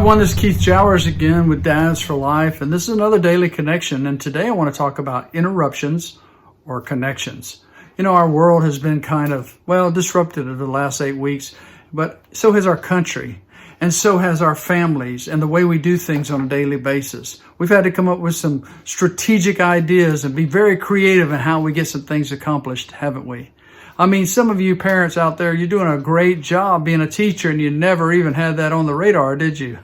everyone, this is Keith Jowers again with Dads for Life, and this is another daily connection. And today I want to talk about interruptions or connections. You know, our world has been kind of, disrupted over the last 8 weeks, but so has our country, and so has our families and the way we do things on a daily basis. We've had to come up with some strategic ideas and be very creative in how we get some things accomplished, haven't we? I mean, some of you parents out there, you're doing a great job being a teacher, and you never even had that on the radar, did you?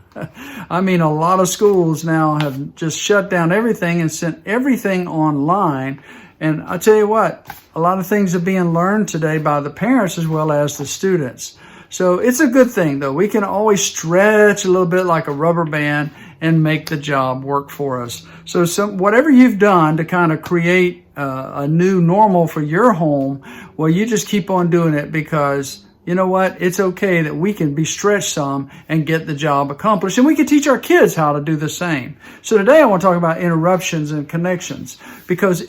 I mean, a lot of schools now have just shut down everything and sent everything online. And I tell you what, a lot of things are being learned today by the parents as well as the students. So it's a good thing, though. We can always stretch a little bit like a rubber band and make the job work for us. So whatever you've done to kind of create a new normal for your home, well, you just keep on doing it, because you know what? It's okay that we can be stretched some and get the job accomplished. And we can teach our kids how to do the same. So today I want to talk about interruptions and connections, because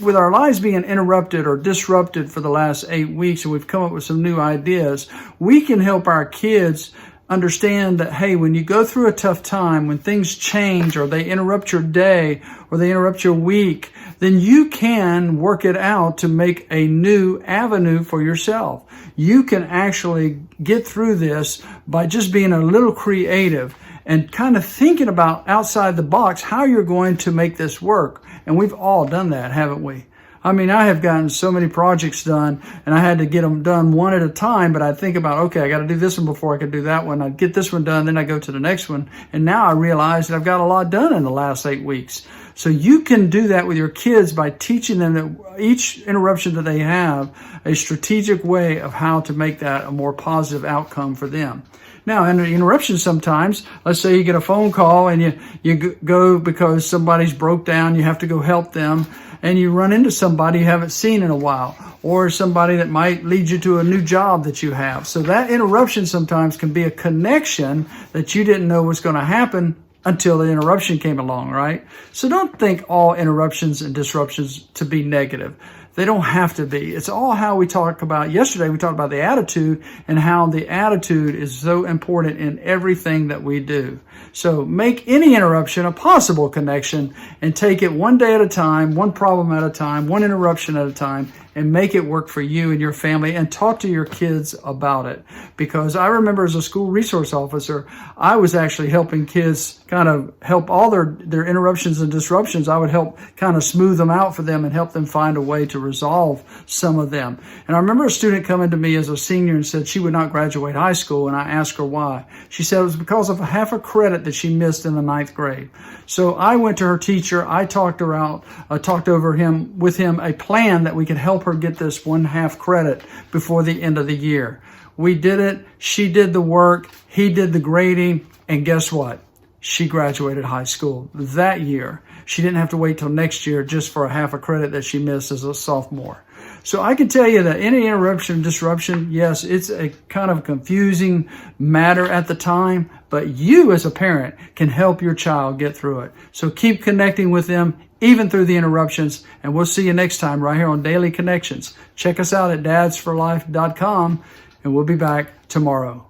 with our lives being interrupted or disrupted for the last 8 weeks, and we've come up with some new ideas, we can help our kids understand that, hey, when you go through a tough time, when things change or they interrupt your day or they interrupt your week, then you can work it out to make a new avenue for yourself. You can actually get through this by just being a little creative and kind of thinking about outside the box how you're going to make this work. And we've all done that, haven't we? I mean, I have gotten so many projects done, and I had to get them done one at a time, but I think about, okay, I got to do this one before I can do that one. I get this one done, then I go to the next one. And now I realize that I've got a lot done in the last 8 weeks. So you can do that with your kids by teaching them that each interruption that they have, a strategic way of how to make that a more positive outcome for them. Now, in the interruption sometimes, let's say you get a phone call and you go because somebody's broke down, you have to go help them, and you run into somebody you haven't seen in a while, or somebody that might lead you to a new job that you have. So that interruption sometimes can be a connection that you didn't know was going to happen until the interruption came along, right? So don't think all interruptions and disruptions to be negative. They don't have to be. It's all how we talked about yesterday. We talked about the attitude and how the attitude is so important in everything that we do. So make any interruption a possible connection and take it one day at a time, one problem at a time, one interruption at a time, and make it work for you and your family, and talk to your kids about it. Because I remember as a school resource officer, I was actually helping kids kind of help all their interruptions and disruptions. I would help kind of smooth them out for them and help them find a way to resolve some of them. And I remember a student coming to me as a senior and said she would not graduate high school, and I asked her why. She said it was because of half a credit that she missed in the 9th grade. So I went to her teacher. I talked with him a plan that we could help her get this 1/2 credit before the end of the year. We did it. She did the work. He did the grading. And guess what? She graduated high school that year. She didn't have to wait till next year just for a half a credit that she missed as a sophomore. So I can tell you that any interruption, disruption, yes, it's a kind of confusing matter at the time, but you as a parent can help your child get through it. So keep connecting with them even through the interruptions, and we'll see you next time right here on Daily Connections. Check us out at dadsforlife.com, and we'll be back tomorrow.